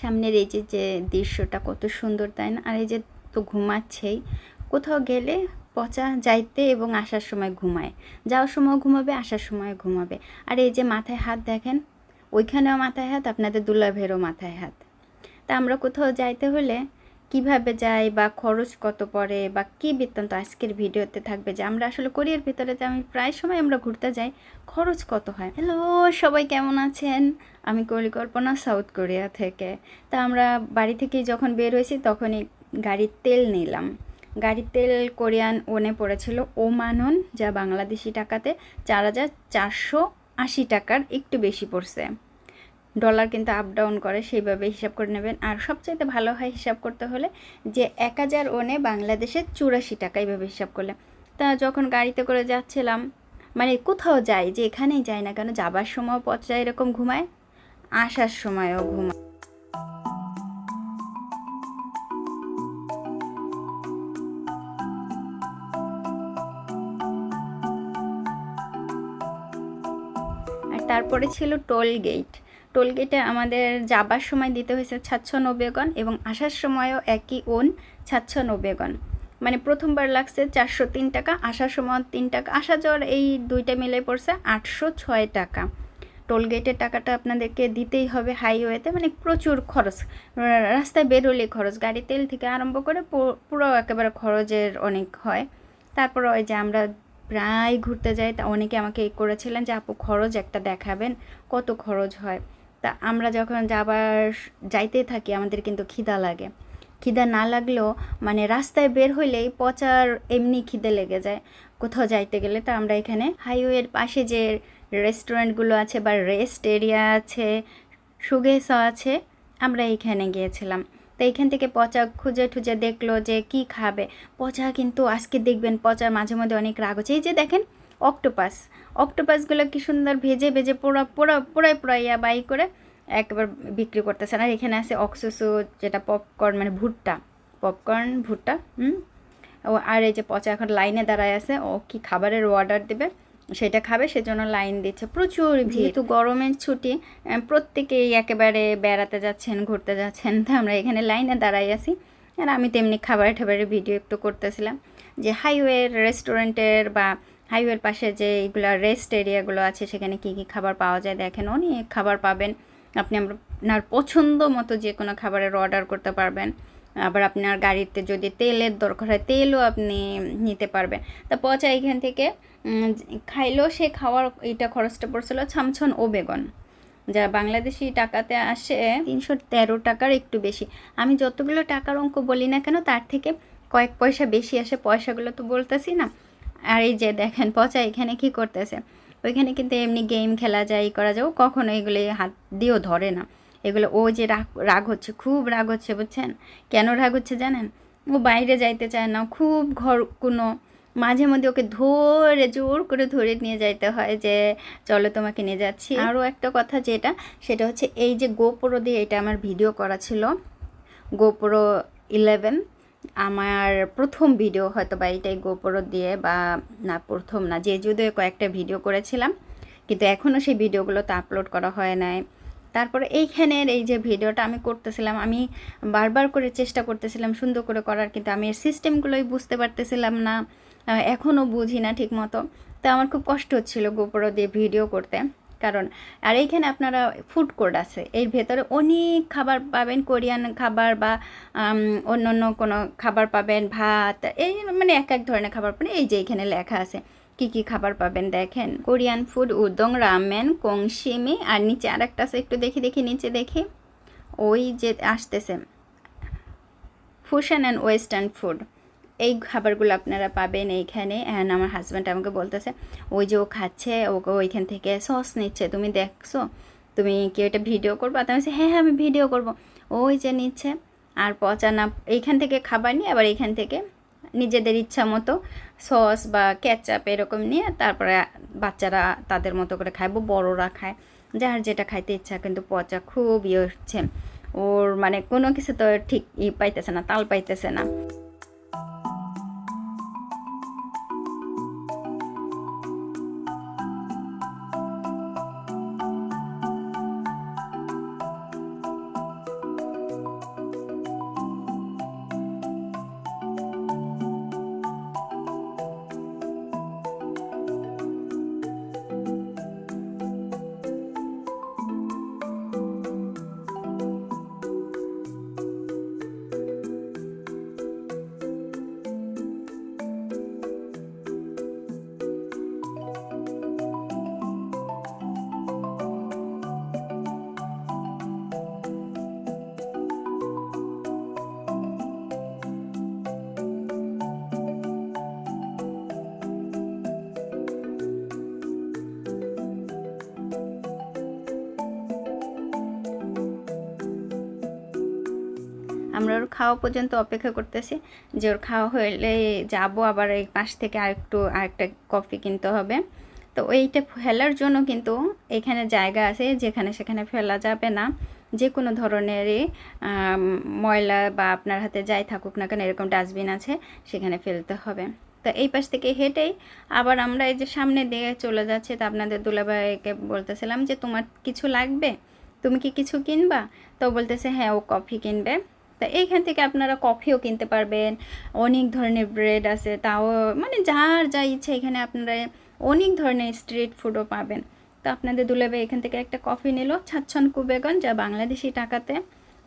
সামনের এই যে দৃশ্যটা কত সুন্দর, তাই না? আর এই যে তো ঘুমাচ্ছেই, কোথাও গেলে পচা যাইতে এবং আসার সময় ঘুমায়, যাওয়ার সময় ঘুমাবে, আসার সময় ঘুমাবে। আর এই যে মাথায় হাত দেখেন, ওইখানেও মাথায় হাত, আপনাদের দুলাভেরও মাথায় হাত। তা আমরা কোথাও যাইতে হলে কিভাবে যাই বা খরচ কত পড়ে বা কী বৃত্তান্ত আজকের ভিডিওতে থাকবে, যে আমরা আসলে কোরিয়ার ভিতরে যে আমি প্রায় সময় আমরা ঘুরতে যাই, খরচ কত হয়। হ্যালো, সবাই কেমন আছেন? আমি পরিকল্পনা, সাউথ কোরিয়া থেকে। তা আমরা বাড়ি থেকে যখন বের হয়েছি তখনই গাড়ির তেল নিলাম। গাড়ির তেল কোরিয়ান ওনে পড়েছিল ওমানন, যা বাংলাদেশি টাকাতে 4,480 টাকার একটু বেশি পড়ছে। ডলার কিন্তু আপ ডাউন করে, সেইভাবে হিসাব করে নেবেন। আর সবচাইতে ভালো হয় হিসাব করতে হলে যে 1,000 ওনে বাংলাদেশে 84 টাকা, এইভাবে হিসাব করলে। তা যখন গাড়িতে করে যাচ্ছিলাম, মানে কোথাও যাই, যে এখানেই যাই না কেন, যাবার সময় পচা এরকম ঘুমায়, আসার সময়ও ঘুমায়। আর তারপরে ছিল টোল গেট। টোল গেটে আমাদের যাবার সময় দিতে হয়েছে 790 গন এবং আসার সময়ও একই ওন 790 গন। মানে প্রথমবার লাগছে 403 টাকা, আসার সময় 3 টাকা, আসা যাওয়ার এই দুইটা মিলে পড়ছে 806 টাকা। টোল গেটের টাকাটা আপনাদেরকে দিতেই হবে হাইওয়েতে, মানে প্রচুর খরচ, রাস্তায় বেরোলে খরচ, গাড়ি তেল থেকে আরম্ভ করে পুরো একেবারে খরচের অনেক হয়। তারপর ওই যে আমরা প্রায় ঘুরতে যাই, তা অনেকে আমাকে এই করেছিলেন যে আপু খরচ একটা দেখাবেন, কত খরচ হয়। তা আমরা যখন যাইতে থাকি, আমাদের কিন্তু খিদা লাগে। খিদা না লাগলেও মানে রাস্তায় বের হইলেই পচার এমনি খিদে লেগে যায় কোথাও যাইতে গেলে। তা আমরা এখানে হাইওয়ের পাশে যে রেস্টুরেন্টগুলো আছে বা রেস্ট এরিয়া আছে, সুগেসো আছে, আমরা এইখানে গিয়েছিলাম। তো এইখান থেকে পচা খুঁজে টুজে দেখলো যে কি খাবে। পচা কিন্তু আজকে দেখবেন পচার মাঝে মধ্যে অনেক রাগ হচ্ছে। এই যে দেখেন অক্টোপাস, অক্টোপাসগুলো কি সুন্দর ভেজে ভেজে পোড়াইয়া বাই করে একবার বিক্রি করতেছেন। আর এখানে আছে অক্সুসু, যেটা পপকর্ন, মানে ভুট্টা, পপকর্ন ভুট্টা। ও আর এই যে পচা এখন লাইনে দাঁড়ায় আছে, ও কি খাবারের অর্ডার দেবে, সেটা খাবে, সেজন্য লাইন দিচ্ছে, প্রচুর ভিড়। যেহেতু গরমের ছুটি, প্রত্যেকেই একেবারে বেড়াতে যাচ্ছেন, ঘুরতে যাচ্ছেন, তো আমরা এখানে লাইনে দাঁড়াই আছি। আর আমি তেমনি খাবারের ভিডিও একটু করতেছিলাম, যে হাইওয়ের রেস্টুরেন্টের বা হাইওয়ের পাশে যে এইগুলো রেস্ট এরিয়াগুলো আছে, সেখানে কী কী খাবার পাওয়া যায় দেখেন, অনেক খাবার পাবেন। আপনি আপনার পছন্দ মতো যে কোনো খাবারের অর্ডার করতে পারবেন। আবার আপনার গাড়িতে যদি তেলের দরকার হয়, তেলও আপনি নিতে পারবেন। তা পচা এখান থেকে খাইলেও, সে খাওয়ার এইটা খরচটা পড়ছিল ছামছন ও বেগুন, যা বাংলাদেশি টাকাতে আসে 313 টাকার একটু বেশি। আমি যতগুলো টাকার অঙ্ক বলি না কেন, তার থেকে কয়েক পয়সা বেশি আসে, পয়সাগুলো তো বলতেছি না। আর এই যে দেখেন পচা এখানে কি করতেছে, ওইখানে কিন্তু এমনি গেম খেলা যায়, করা যায়, কখনো এগুলো হাত দিয়েও ধরে না এগুলো। ও যে রাগ হচ্ছে, খুব রাগ হচ্ছে, বুঝছেন? কেন রাগ হচ্ছে জানেন? ও বাইরে যাইতে চায় না, খুব ঘর কোনো, মাঝে মধ্যে ওকে ধরে জোর করে ধরে নিয়ে যাইতে হয়, যে চলো তোমাকে নিয়ে যাচ্ছি। আরও একটা কথা যেটা, সেটা হচ্ছে এই যে গোপ্রো দিয়ে এটা আমার ভিডিও করা ছিল, গোপ্রো 11, আমার প্রথম ভিডিও হয়তো বা এইটাই গোপ্রো দিয়ে, বা না প্রথম না, যে যদিও কয়েকটা ভিডিও করেছিলাম, কিন্তু এখনও সেই ভিডিওগুলো তো আপলোড করা হয় নাই। তারপরে এইখানের এই যে ভিডিওটা আমি করতেছিলাম, আমি বারবার করে চেষ্টা করতেছিলাম সুন্দর করে করার, কিন্তু আমি এর সিস্টেমগুলোই বুঝতে পারতেছিলাম না, এখনও বুঝি না ঠিক মতো। তো আমার খুব কষ্ট হচ্ছিলো গোপ্রো দিয়ে ভিডিও করতে, কারণ আর এইখানে আপনারা ফুড কোর্ট আছে, এর ভেতরে অনেক খাবার পাবেন, কোরিয়ান খাবার বা অন্য অন্য কোনো খাবার পাবেন, ভাত, এই মানে এক এক ধরনের খাবার পাবেন। এই যে এখানে লেখা আছে কি কি খাবার পাবেন, দেখেন কোরিয়ান ফুড, উদং, রামেন, কংশিমি, আর নিচে আর একটা আছে, একটু দেখি নিচে দেখি, ওই যে আসতেছে ফুশন অ্যান্ড ওয়েস্টার্ন ফুড, এই খাবারগুলো আপনারা পাবেন এইখানে। অ্যান্ড আমার হাজব্যান্ড আমাকে বলতেছে, ওই যে ও খাচ্ছে, ওকে ওইখান থেকে সস নিচ্ছে, তুমি দেখছো, তুমি কি ওইটা ভিডিও করবো? তো আমি বলছি হ্যাঁ আমি ভিডিও করব। ওই যে নিচ্ছে, আর পচা না, এইখান থেকে খাবার নিয়ে আবার এইখান থেকে নিজেদের ইচ্ছা মতো সস বা কেচাপ এরকম নিয়ে তারপরে বাচ্চারা তাদের মতো করে খায়, বড়রা খায়, যার যেটা খাইতে ইচ্ছা। কিন্তু পচা খুব ইয়ে হচ্ছে ওর, মানে কোনো কিছু তো ঠিক পাইতেছে না, তাল পাইতেছে না। আমরা ওর খাওয়া পর্যন্ত অপেক্ষা করতেছি, যে ওর খাওয়া হলে যাবো আবার এই পাশ থেকে আরেকটা কফি কিনতে হবে। তো ওইটা ফেলার জন্য কিন্তু এখানে জায়গা আছে, যেখানে সেখানে ফেলা যাবে না। যে কোনো ধরনেরই ময়লা বা আপনার হাতে যাই থাকুক না কেন, এরকম ডাস্টবিন আছে, সেখানে ফেলতে হবে। তো এই পাশ থেকে হেঁটেই আবার আমরা এই যে সামনে দিয়ে চলে যাচ্ছি। তো আপনাদের দুলাভাইকে বলতেছিলাম যে তোমার কিছু লাগবে, তুমি কি কিছু কিনবা? তো বলতেছে হ্যাঁ, ও কফি কিনবে। তো এইখান থেকে আপনারা কফিও কিনতে পারবেন, অনেক ধরনের ব্রেড আছে, তাও মানে যার যা ইচ্ছে এখানে আপনারা অনেক ধরনের স্ট্রিট ফুডও পাবেন। তো আপনাদের দুলাভাই এখান থেকে একটা কফি নিল 56 বেগন, যা বাংলাদেশি টাকাতে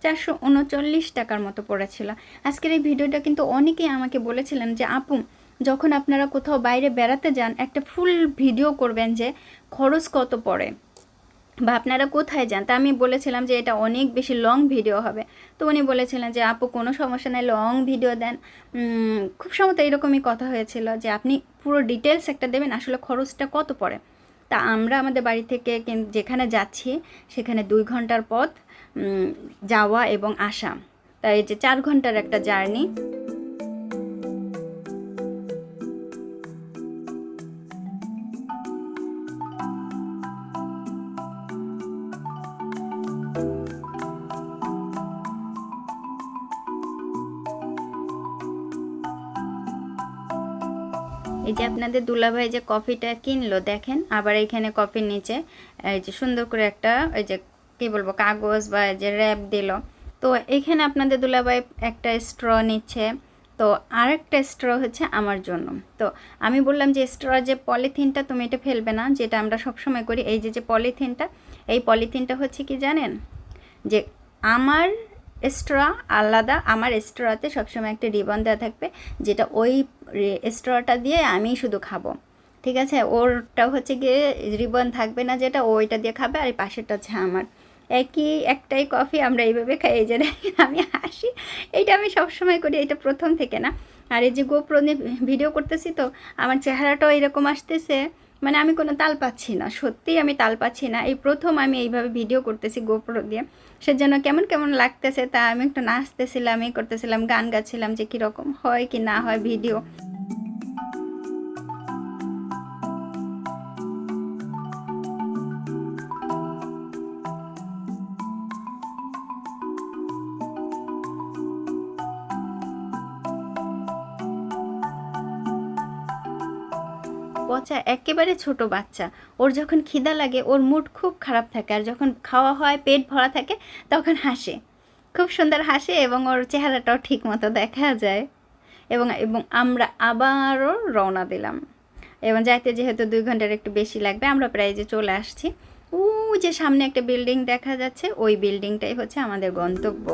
439 টাকার মতো পড়েছিল। আজকের এই ভিডিওটা কিন্তু অনেকেই আমাকে বলেছিলেন যে আপু, যখন আপনারা কোথাও বাইরে বেড়াতে যান একটা ফুল ভিডিও করবেন যে খরচ কত পড়ে বা আপনারা কোথায় যান। তা আমি বলেছিলাম যে এটা অনেক বেশি লং ভিডিও হবে। তো উনি বলেছিলেন যে আপু কোনো সমস্যা নেই, লং ভিডিও দেন। খুব সম্ভবত এরকমই কথা হয়েছিল যে আপনি পুরো ডিটেলস একটা দেবেন আসলে খরচটা কত পড়ে। তা আমরা আমাদের বাড়ি থেকে যেখানে যাচ্ছি সেখানে 2 ঘন্টার পথ যাওয়া এবং আসা, তাই এই যে 4 ঘন্টার একটা জার্নি। এই যে আপনাদের দুলাভাই যে কফিটা কিনলো দেখেন, আবার এখানে কফির নিচে এই যে সুন্দর করে একটা এই যে কী বলবো কাগজ বা যে র্যাপ দিল। তো এখানে আপনাদের দুলাভাই একটা স্ট্র নিচ্ছে, তো আরেকটা স্ট্র হচ্ছে আমার জন্য। তো আমি বললাম যে স্ট্র যে পলিথিনটা তুমি এটা ফেলবে না, যেটা আমরা সবসময় করি। এই যে পলিথিনটা, এই পলিথিনটা হচ্ছে কি জানেন, যে আমার স্ট্র আলাদা, আমার স্ট্রতে সবসময় একটা রিবন দেওয়া থাকবে, যেটা ওই স্ট্রটা দিয়ে আমি শুধু খাবো, ঠিক আছে? ওরটা হচ্ছে গিয়ে রিবন থাকবে না, যেটা ওইটা দিয়ে খাবে, আর এই পাশেরটা হচ্ছে আমার। একটাই কফি আমরা এইভাবে খাই। এই যে আমি হাসি, এইটা আমি সবসময় করি, এটা প্রথম থেকে না। আর এই যে গোপ্রো নিয়ে ভিডিও করতেছি, তো আমার চেহারাটাও এরকম আসতেছে, মানে আমি কোনো তাল পাচ্ছি না, সত্যিই আমি তাল পাচ্ছি না। এই প্রথম আমি এইভাবে ভিডিও করতেছি গোপ্রো দিয়ে, সেজন্য কেমন কেমন লাগতেছে। তা আমি একটু নাচতেছিলাম, এই করতেছিলাম, গান গাচ্ছিলাম, যে কীরকম হয় কি না হয় ভিডিও। পচা একেবারে ছোট বাচ্চা, ওর যখন খিদা লাগে ওর মুড খুব খারাপ থাকে, আর যখন খাওয়া হয় পেট ভরা থাকে তখন হাসে, খুব সুন্দর হাসে, এবং ওর চেহারাটাও ঠিক মতো দেখা যায়। এবং এবং আমরা আবারও রওনা দিলাম, এবং যাইতে যেহেতু 2 ঘন্টার একটু বেশি লাগবে, আমরা প্রায় যে চলে আসছি। যে সামনে একটা বিল্ডিং দেখা যাচ্ছে, ওই বিল্ডিংটাই হচ্ছে আমাদের গন্তব্য।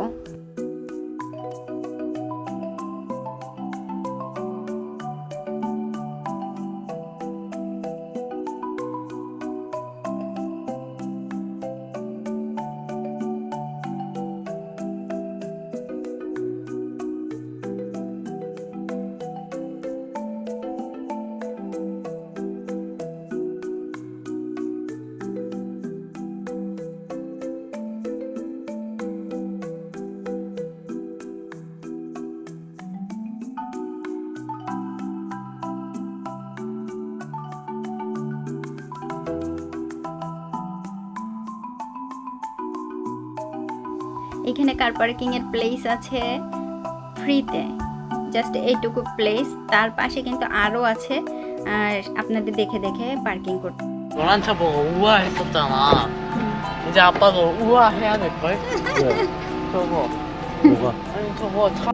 এখানে কার পার্কিংয়ের প্লেস আছে ফ্রিতে, জাস্ট এইটুকু প্লেস। তার পাশে কিন্তু আরও আছে, আপনাদের দেখে দেখে পার্কিং করতে। 노란 차 보고 우아했었잖아. 이제 아빠도 우아해야 될걸? 왜? 저거. 뭐가? 아니 저거 차.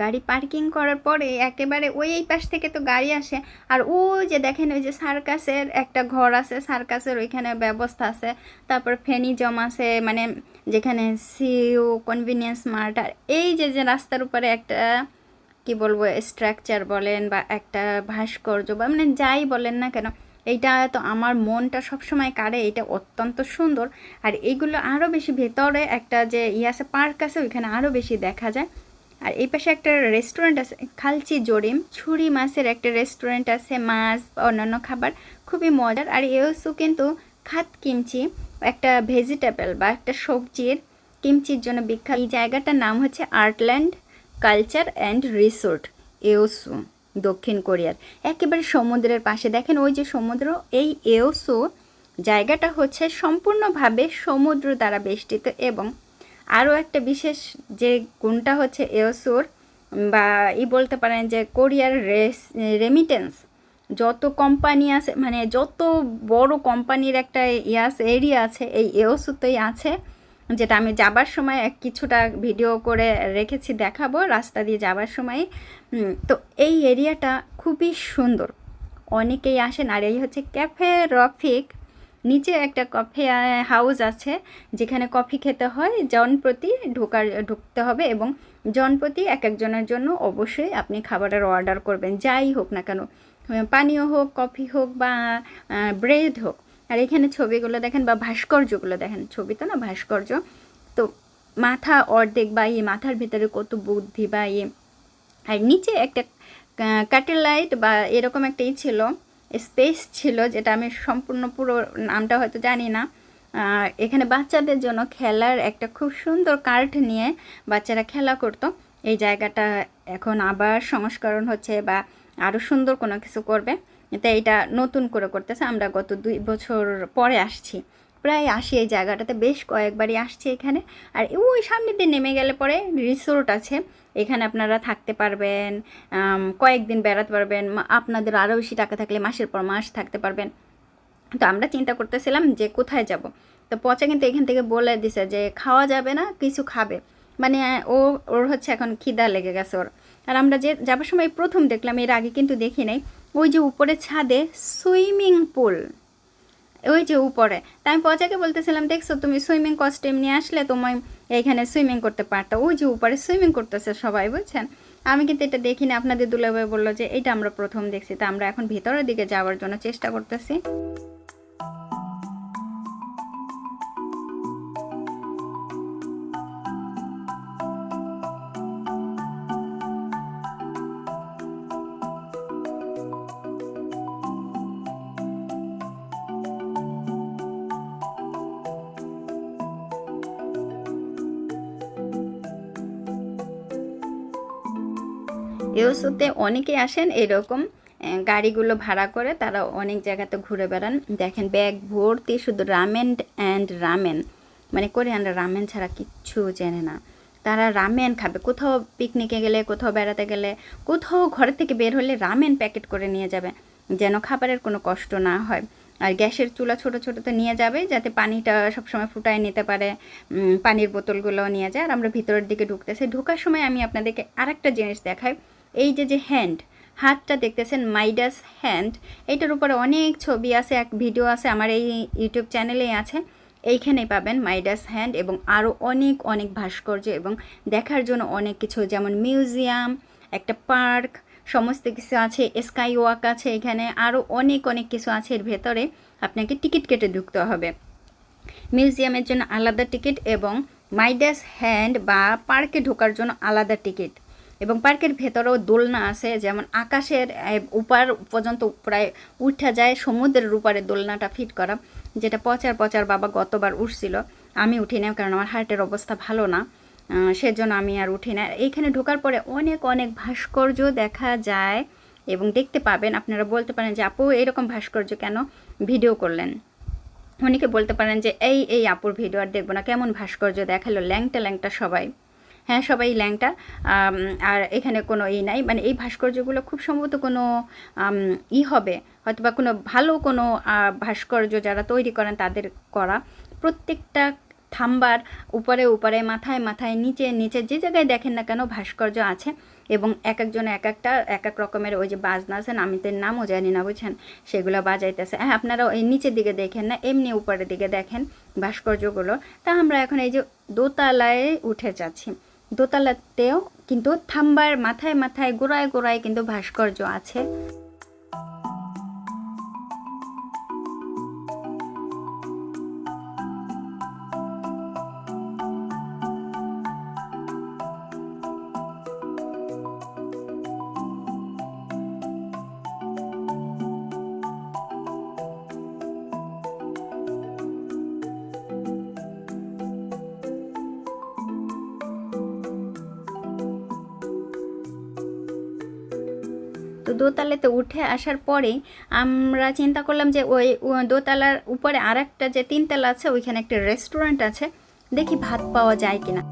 গাড়ি পার্কিং করার পরে একেবারে ওই এই পাশ থেকে তো গাড়ি আসে, আর ওই যে দেখেন ওই যে সার্কাসের একটা ঘর আছে, সার্কাসের ওইখানে ব্যবস্থা আছে, তারপর ফেনিজম আছে, মানে যেখানে সিও কনভিনিয়েন্স মার্ট। আর এই যে যে রাস্তার উপরে একটা কি বলবো স্ট্রাকচার বলেন বা একটা ভাস্কর্য বা মানে যাই বলেন না কেন, এইটা তো আমার মনটা সবসময় কাড়ে, এটা অত্যন্ত সুন্দর। আর এইগুলো আরও বেশি ভেতরে একটা যে আছে পার্ক আছে, ওইখানে আরও বেশি দেখা যায়। আর এই পাশে একটা রেস্টুরেন্ট আছে, খালচি জরিম ছুরি মাছের একটা রেস্টুরেন্ট আছে, মাছ বা অন্যান্য খাবার খুবই মজার। আর এওসু কিন্তু খাত কিমচি, একটা ভেজিটেবল বা একটা সবজির কিমচির জন্য বিখ্যাত। এই জায়গাটার নাম হচ্ছে আর্টল্যান্ড কালচার অ্যান্ড রিসোর্ট, এওসু, দক্ষিণ কোরিয়ার একেবারে সমুদ্রের পাশে। দেখেন ওই যে সমুদ্র, এই এওসু জায়গাটা হচ্ছে সম্পূর্ণভাবে সমুদ্র দ্বারা বেষ্টিত। এবং আরও একটা বিশেষ যে গুণটা হচ্ছে এওসুর বা বলতে পারেন যে কোরিয়ার রেমিটেন্স যত কোম্পানি আছে, মানে যত বড় কোম্পানির একটা এরিয়া আছে এই এওসুতেই আছে, যেটা আমি যাবার সময় কিছুটা ভিডিও করে রেখেছি, দেখাবো রাস্তা দিয়ে যাবার সময়। তো এই এরিয়াটা খুবই সুন্দর, অনেকেই আসেন। আর এই হচ্ছে ক্যাফে রফিক, নিচে একটা কফি হাউস আছে যেখানে কফি খেতে হয়, জনপ্রতি ঢুকতে হবে এবং জনপ্রতি এক একজনের জন্য অবশ্যই আপনি খাবারের অর্ডার করবেন, যাই হোক না কেন, পানীয় হোক, কফি হোক বা ব্রেড হোক। আর এখানে ছবিগুলো দেখেন বা ভাস্কর্যগুলো দেখেন, ছবি তো না ভাস্কর্য, তো মাথা অর্ধেক বা মাথার ভিতরে কত বুদ্ধি বা আর নিচে একটা কাটেল লাইট বা এরকম একটাই ছিল, স্পেস ছিল, যেটা আমি সম্পূর্ণ পুরো নামটা হয়তো জানি না। এখানে বাচ্চাদের জন্য খেলার একটা খুব সুন্দর কার্ট নিয়ে বাচ্চারা খেলা করতো। এই জায়গাটা এখন আবার সংস্করণ হচ্ছে বা আরও সুন্দর কোনো কিছু করবে, তাই এটা নতুন করে করতেছে। আমরা গত 2 বছর পরে আসছি, প্রায় আসি এই জায়গাটাতে, বেশ কয়েকবারই আসছি এখানে। আর ওই সামনে দিয়ে নেমে গেলে পরে রিসোর্ট আছে, এখানে আপনারা থাকতে পারবেন, কয়েকদিন বেড়াতে পারবেন, আপনাদের আরও বেশি টাকা থাকলে মাসের পর মাস থাকতে পারবেন। তো আমরা চিন্তা করতেছিলাম যে কোথায় যাব, তো পচা কিন্তু এখান থেকে বলে দিছে যে খাওয়া যাবে না, কিছু খাবে, মানে ওর হচ্ছে এখন খিদা লেগে গেছে ওর। আর আমরা যে যাবার সময় প্রথম দেখলাম, এর আগে কিন্তু দেখি নাই, ওই যে উপরে ছাদে সুইমিং পুল, ওই যে উপরে। তাই আমি পচাকে বলতেছিলাম, দেখছো তুমি সুইমিং কস্টিউম নিয়ে আসলে তোমায় এইখানে সুইমিং করতে পারতো, ওই যে উপরে সুইমিং করতেছে সবাই, বুঝছেন। আমি কিন্তু এটা দেখিনি, আপনাদের দুলাভাই বললো যে এটা আমরা প্রথম দেখছি। তা আমরা এখন ভিতরের দিকে যাওয়ার জন্য চেষ্টা করতেছি। এওসুতে অনেকেই আসেন এরকম গাড়িগুলো ভাড়া করে, তারা অনেক জায়গাতে ঘুরে বেড়ান। দেখেন ব্যাগ ভর্তি শুধু রামেন অ্যান্ড রামেন, মানে কোরিয়ানরা রামেন ছাড়া কিচ্ছু চেনে না, তারা রামেন খাবে। কোথাও পিকনিকে গেলে, কোথাও বেড়াতে গেলে, কোথাও ঘর থেকে বের হলে রামেন প্যাকেট করে নিয়ে যাবে, যেন খাবারের কোনো কষ্ট না হয়। আর গ্যাসের চুলা ছোটো ছোটো তো নিয়ে যাবে, যাতে পানিটা সবসময় ফুটায় নিতে পারে, পানির বোতলগুলোও নিয়ে যায়। আর আমরা ভিতরের দিকে ঢুকতেছি, ঢোকার সময় আমি আপনাদেরকে আরেকটা জিনিস দেখাই, এই যে যে হ্যান্ড, হাতটা দেখতেছেন মাইডাস হ্যান্ড, এইটার উপরে অনেক ছবি আছে, এক ভিডিও আছে আমার এই ইউটিউব চ্যানেলেই আছে, এইখানেই পাবেন মাইডাস হ্যান্ড এবং আরও অনেক অনেক ভাস্কর্য এবং দেখার জন্য অনেক কিছু, যেমন মিউজিয়াম, একটা পার্ক, সমস্ত কিছু আছে, স্কাই ওয়াক আছে এখানে, আরও অনেক অনেক কিছু আছে এর ভেতরে। আপনাকে টিকিট কেটে ঢুকতে হবে, মিউজিয়ামের জন্য আলাদা টিকিট এবং মাইডাস হ্যান্ড বা পার্কে ঢোকার জন্য আলাদা টিকিট। এবং পার্কের ভেতরেও দোলনা আছে, যেমন আকাশের উপর পর্যন্ত প্রায় উঠা যায়, সমুদ্রের উপরে দোলনাটা ফিট করা, যেটা পচার বাবা গতবার উঠছিল, আমি উঠি না কারণ আমার হার্টের অবস্থা ভালো না, সেজন্য আমি আর উঠি না। এইখানে ঢোকার পরে অনেক অনেক ভাস্কর্য দেখা যায় এবং দেখতে পাবেন। আপনারা বলতে পারেন যে আপু এরকম ভাস্কর্য কেন ভিডিও করলেন, অনেকে বলতে পারেন যে এই আপুর ভিডিও আর দেখবো না, কেমন ভাস্কর্য দেখালো, ল্যাংটা ল্যাংটা সবাই। হ্যাঁ, সবাই ল্যাংটা, আর এখানে কোনো নাই, মানে এই ভাস্কর্যগুলো খুব সম্ভবত কোনো হবে, হয়তো বা কোনো ভালো কোনো ভাস্কর্য যারা তৈরি করেন তাদের করা। প্রত্যেকটা থাম্বার উপরে উপরে, মাথায় মাথায়, নিচে নিচে, যে জায়গায় দেখেন না কেন ভাস্কর্য আছে। এবং এক একজনে এক একটা এক এক রকমের ওই যে বাজনা আছে, আমি তো নামও জানি না বুঝছেন, সেগুলো বাজাইতেছে। হ্যাঁ, আপনারা ওই নিচের দিকে দেখেন না, এমনি উপরের দিকে দেখেন ভাস্কর্যগুলো। তা আমরা এখন এই যে দোতলায় উঠে যাচ্ছি। দোতলাতেও কিন্তু থাম্বার মাথায় মাথায় গোড়ায় গোড়ায় কিন্তু ভাস্কর্য আছে। তো দোতলাতে উঠে আসার পরেই আমরা চিন্তা করলাম যে ওই দোতলার উপরে আর একটা যে তিনতলা আছে ওইখানে একটা রেস্টুরেন্ট আছে, দেখি ভাত পাওয়া যায় কিনা।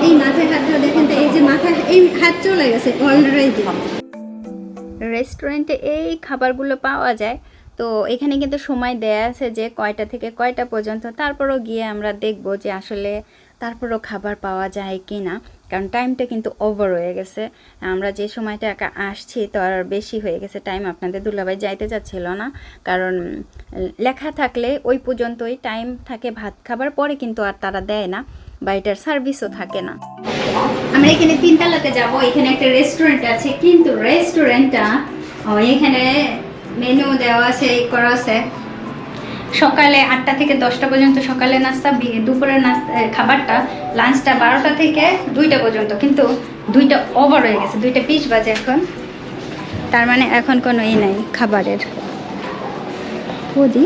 এই মাথায় হাতটা দেখেন তো, এই যে মাথায় এই হাত চলে গেছে অলরেডি। রেস্টুরেন্টে এই খাবারগুলো পাওয়া যায়, তো এখানে কিন্তু সময় দেয়া আছে যে কয়টা থেকে কয়টা পর্যন্ত। তারপরও গিয়ে আমরা দেখব যে আসলে তারপরও খাবার পাওয়া যায় কি না, কারণ টাইমটা কিন্তু ওভার হয়ে গেছে। আমরা যে সময়টা একা আসছি তো আর বেশি হয়ে গেছে টাইম। আপনাদের দুলাভাই যাইতে চাচ্ছিল না, কারণ লেখা থাকলে ওই পর্যন্তই টাইম থাকে ভাত খাবার, পরে কিন্তু আর তারা দেয় না বা এটার সার্ভিসও থাকে না। আমরা এখানে তিনতলাতে যাব, এখানে একটা রেস্টুরেন্ট আছে, কিন্তু রেস্টুরেন্টটা এখানে মেনু দেওয়া আছে, করা আছে সকালে 8টা থেকে 10টা পর্যন্ত সকালে নাস্তা, দুপুরের নাস্তা খাবারটা, লাঞ্চটা 12টা থেকে 2টা পর্যন্ত, কিন্তু 2টা ওভার হয়ে গেছে, 2টা 20 বাজে এখন, তার মানে এখন কোনো ই নাই খাবারের। ওদি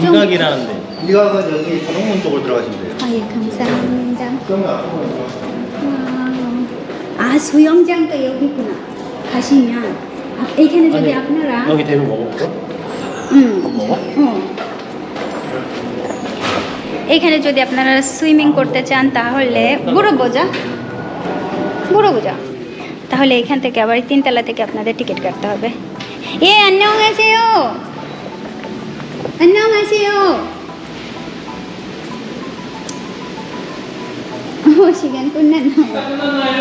미각이라는데. 미각은 여기 정문 쪽으로 들어가시면 돼요. 예, 감사합니다. 아, 수영장도 여기구나. 가시면 এখানে যদি আপনারা 여기 대로 먹어볼까? 먹어? এখানে যদি আপনারা সুইমিং করতে চান তাহলে বুড়ো বোঝা তাহলে এখান থেকে আবার তিনতলা থেকে আপনাদের টিকিট কাটতে হবে। 안녕하세요. 안녕하세요. 시간 끝났나요?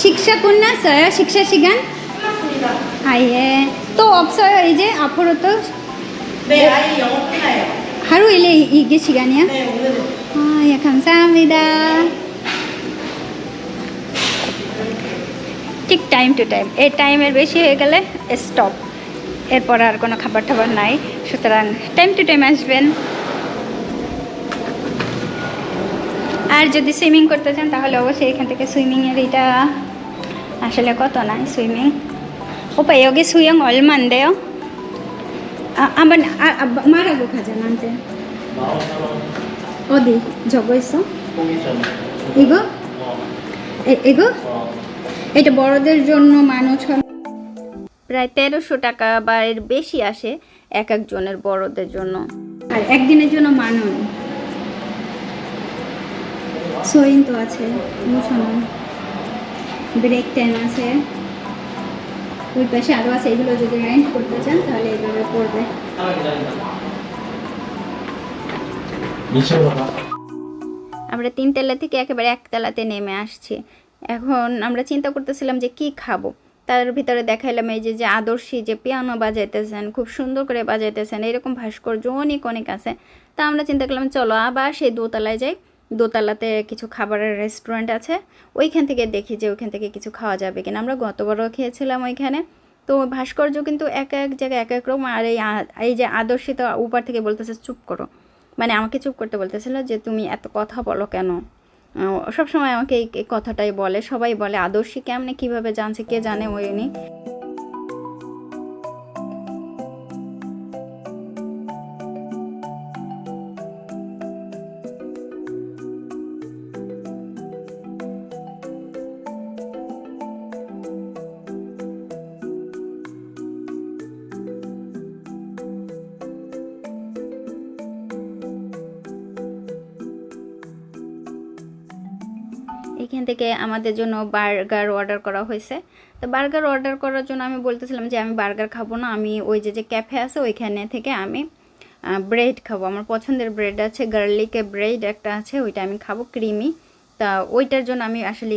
식사 끝났어요? 식사 시간? 끝났습니다. 예. 또 없어요 이제 앞으로 또? 네, 아이 영어 끝나요. 하루 일에 이게 시간이야? 네, 오늘은. 예, 감사합니다. ঠিক টাইম টু টাইম, এই টাইমের বেশি হয়ে গেলে স্টপ, এরপর আর কোনো খাবার টাবার নাই, সুতরাং টাইম টু টাইম আসবেন। আর যদি সুইমিং করতে চান তাহলে অবশ্যই এখান থেকে সুইমিংয়ের এটা আসলে কত না সুইমিং. 오빠 여기 수영 얼마인데요? 한번 말하고 가자 나한테. 어디? 적어 있어? 거기 있잖아. 이거? 이거? 어. এটা বড়দের জন্য মানুষ প্রায় 1300 টাকা বা এর বেশি আসে এক একজনের বড়দের জন্য, আর একদিনের জন্য মানুষ সোইন তো আছে, ব্রেক টাইম আছে, ওই পাশে আরও আছে। এগুলো যদি রেন্ট করতে চান তাহলে এভাবে পড়বে। আমরা 3 তলা থেকে একেবারে 1 তলাতে নেমে আসছি। এখন আমরা চিন্তা করতেছিলাম যে কি খাবো, তার ভিতরে দেখাইলাম এই যে আদর্শী যে পিয়ানো বাজাইতেছেন, খুব সুন্দর করে বাজাইতেছেন, এরকম ভাস্কর্য অনেক অনেক আছে। তা আমরা চিন্তা করলাম চলো আবার সেই দোতলায় যাই, দোতলাতে কিছু খাবারের রেস্টুরেন্ট আছে, ওইখান থেকে দেখি যে ওইখান থেকে কিছু খাওয়া যাবে কিনা। আমরা গতবারও খেয়েছিলাম ওইখানে। তো ভাস্কর্য কিন্তু এক এক জায়গায় এক এক রকম। আর এই যে আদর্শী তো উপর থেকে বলতেছে চুপ করো, মানে আমাকে চুপ করতে বলতেছিল যে তুমি এত কথা বলো কেন। সবসময় আমাকে এই কথাটাই বলে, সবাই বলে আদর্শী কেমনে কীভাবে জানছে কে জানে ওই উনি। এইখান থেকে আমাদের জন্য বার্গার অর্ডার করা হয়েছে। তো বার্গার অর্ডার করার জন্য আমি বলতেছিলাম যে আমি বার্গার খাবো না, আমি ওই যে ক্যাফে আছে ওইখানে থেকে আমি ব্রেড খাবো। আমার পছন্দের ব্রেড আছে, গার্লিকে ব্রেড একটা আছে, ওইটা আমি খাবো ক্রিমি। তা ওইটার জন্য আমি আসলে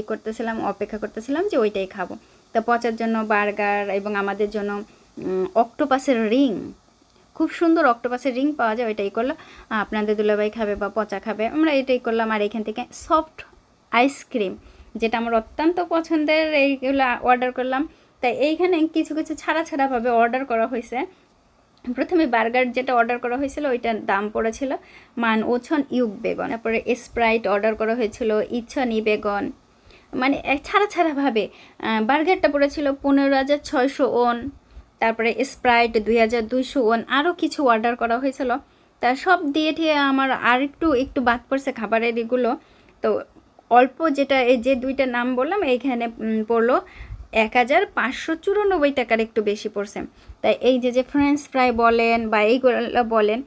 অপেক্ষা করতেছিলাম যে ওইটাই খাবো। তা পচার জন্য বার্গার এবং আমাদের জন্য অক্টোপাসের রিং, খুব সুন্দর অক্টোপাসের রিং পাওয়া যায়, ওইটাই করলো। আপনাদের দুলাভাই খাবে বা পচা খাবে, আমরা এটাই করলাম। আর এখান থেকে সফট আইসক্রিম, যেটা আমার অত্যন্ত পছন্দের, এইগুলো অর্ডার করলাম। তাই এইখানে কিছু কিছু ছাড়াভাবে অর্ডার করা হয়েছে। প্রথমে বার্গার যেটা অর্ডার করা হয়েছিল ওইটার দাম পড়েছিল মান 5,000 তারপরে স্প্রাইট অর্ডার করা হয়েছিল 2,000 মানে ছাড়াভাবে বার্গারটা পড়েছিল 15,600 তারপরে স্প্রাইট 2,200 আরও কিছু অর্ডার করা হয়েছিল। তা সব দিয়ে ঠিয়ে আমার আর একটু বাদ পড়ছে খাবারের এগুলো। তো অল্প যেটা এই যে দুইটা নাম বললাম এইখানে পড়লো 1,594 টাকার একটু বেশি পড়ছে। তাই এই যে ফ্রেঞ্চ ফ্রাই বলেন বা এইগুলো বলেন,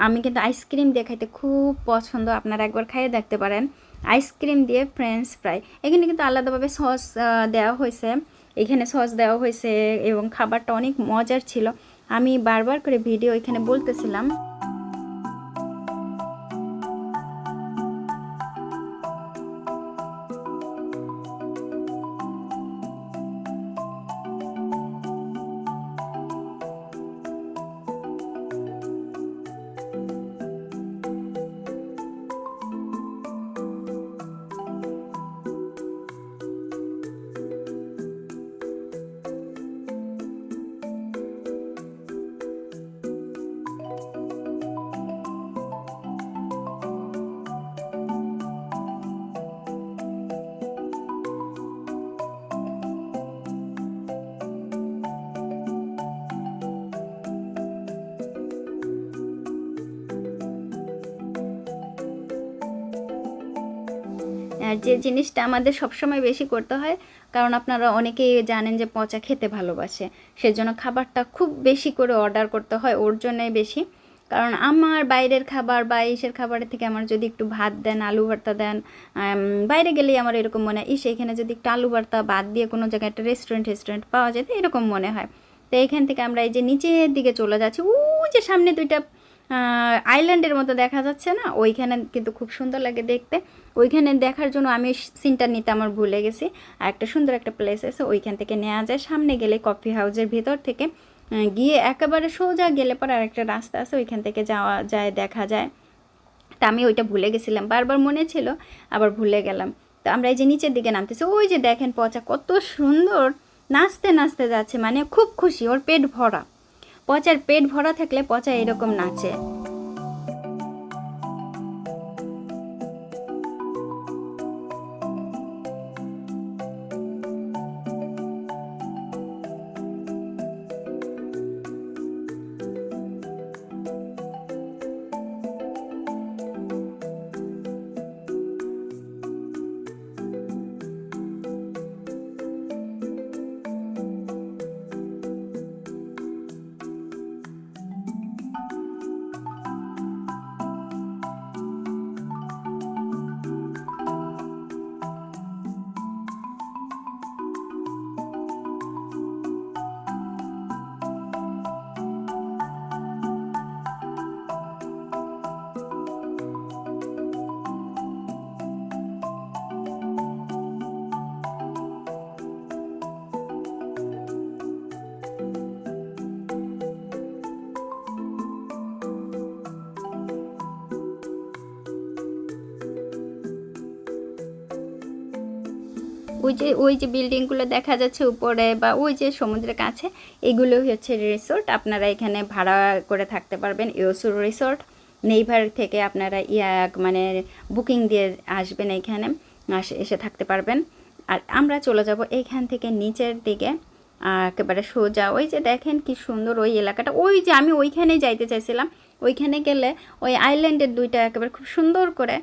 আমি কিন্তু আইসক্রিম দিয়ে খাইতে খুব পছন্দ, আপনারা একবার খাইয়ে দেখতে পারেন। আইসক্রিম দিয়ে ফ্রেঞ্চ ফ্রাই, এখানে কিন্তু আলাদাভাবে সস দেওয়া হয়েছে, এখানে সস দেওয়া হয়েছে এবং খাবারটা অনেক মজার ছিল। আমি বারবার করে ভিডিও এখানে বলতেছিলাম। আর যে জিনিসটা আমাদের সবসময় বেশি করতে হয়, কারণ আপনারা অনেকেই জানেন যে পচা খেতে ভালোবাসে, সেজন্য খাবারটা খুব বেশি করে অর্ডার করতে হয়, ওর জন্যই বেশি। কারণ আমার বাইরের খাবার বা ইসের খাবারের থেকে আমার যদি একটু ভাত দেন, আলু ভর্তা দেন, বাইরে গেলেই আমার এরকম মনে হয় এখানে যদি একটু আলু ভর্তা বাদ দিয়ে কোনো জায়গায় একটা রেস্টুরেন্ট পাওয়া যায়, তো এরকম মনে হয়। তো এইখান থেকে আমরা এই যে নিচের দিকে চলে যাচ্ছি, যে সামনে দুইটা আইল্যান্ডের মতো দেখা যাচ্ছে না, ওইখানে কিন্তু খুব সুন্দর লাগে দেখতে। ওইখানে দেখার জন্য আমি সিনটা নিতে আমার ভুলে গেছি। আর একটা সুন্দর একটা প্লেস আছে, ওইখান থেকে নেওয়া যায়। সামনে গেলে কফি হাউসের ভিতর থেকে গিয়ে একেবারে সোজা গেলে পরে আর একটা রাস্তা আছে, ওইখান থেকে যাওয়া যায়, দেখা যায়। তা আমি ওইটা ভুলে গেছিলাম, বারবার মনে ছিল আবার ভুলে গেলাম। তো আমরা এই যে নিচের দিকে নামতেছি, ওই যে দেখেন পচা কত সুন্দর নাচতে যাচ্ছে, মানে খুব খুশি, ওর পেট ভরা। পচার পেট ভরা থাকলে পচা এরকম নাচে। ওই যে বিল্ডিংগুলো দেখা যাচ্ছে উপরে বা ওই যে সমুদ্রের কাছে, এগুলো হচ্ছে রিসোর্ট। আপনারা এখানে ভাড়া করে থাকতে পারবেন। ইউসুর রিসোর্ট, নেইভার থেকে আপনারা মানে বুকিং দিয়ে আসবেন, এখানে এসে থাকতে পারবেন। আর আমরা চলে যাব এইখান থেকে নিচের দিকে, একেবারে সোজা। ওই যে দেখেন কি সুন্দর ওই এলাকাটা, ওই যে আমি ওইখানেই যাইতে চাইছিলাম। ওইখানে গেলে ওই আইল্যান্ডের দুইটা একেবারে খুব সুন্দর করে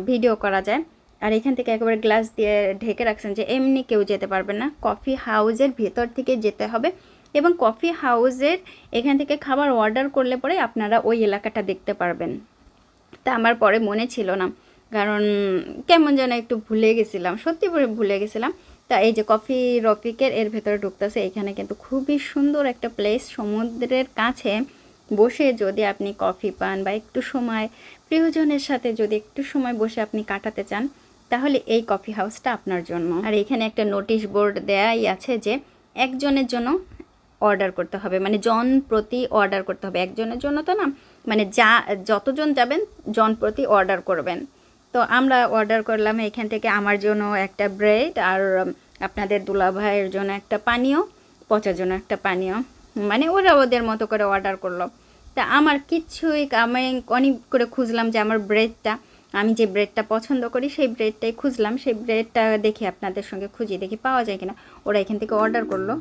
ভিডিও করা যায়। আর এখান থেকে একেবারে গ্লাস দিয়ে ঢেকে রাখছেন, যে এমনি কেউ যেতে পারবে না, কফি হাউসের ভেতর থেকে যেতে হবে। এবং কফি হাউসের এখান থেকে খাবার অর্ডার করলে পরে আপনারা ওই এলাকাটা দেখতে পারবেন। তা আমার পরে মনে ছিল না, কারণ কেমন যেন একটু ভুলে গেছিলাম, সত্যি ভুলে গেছিলাম। তা এই যে কফি রফিকের এর ভেতরে ঢুকতেছে, এখানে কিন্তু খুবই সুন্দর একটা প্লেস, সমুদ্রের কাছে বসে যদি আপনি কফি পান বা একটু সময় প্রিয়জনের সাথে যদি একটু সময় বসে আপনি কাটাতে চান, তাহলে এই কফি হাউসটা আপনার জন্য। আর এখানে একটা নোটিশ বোর্ড দেয়াই আছে যে একজনের জন্য অর্ডার করতে হবে, মানে জন প্রতি অর্ডার করতে হবে, একজনের জন্য তো না, মানে যতজন যাবেন জন প্রতি অর্ডার করবেন। তো আমরা অর্ডার করলাম এখান থেকে আমার জন্য একটা ব্রেড, আর আপনাদের দুলাভাইয়ের জন্য একটা পানীয়, পচার জন্য একটা পানীয়, মানে ওরা ওদের মতো করে অর্ডার করলো। তা আমার কিচ্ছুই, আমি অনেক করে খুঁজলাম যে আমার ব্রেডটা, আমি যে ব্রেডটা পছন্দ করি সেই ব্রেডটাই খুঁজলাম, সেই ব্রেডটা দেখি আপনাদের সঙ্গে খুঁজি দেখি পাওয়া যায় কিনা। ওরা এখান থেকে অর্ডার করলো।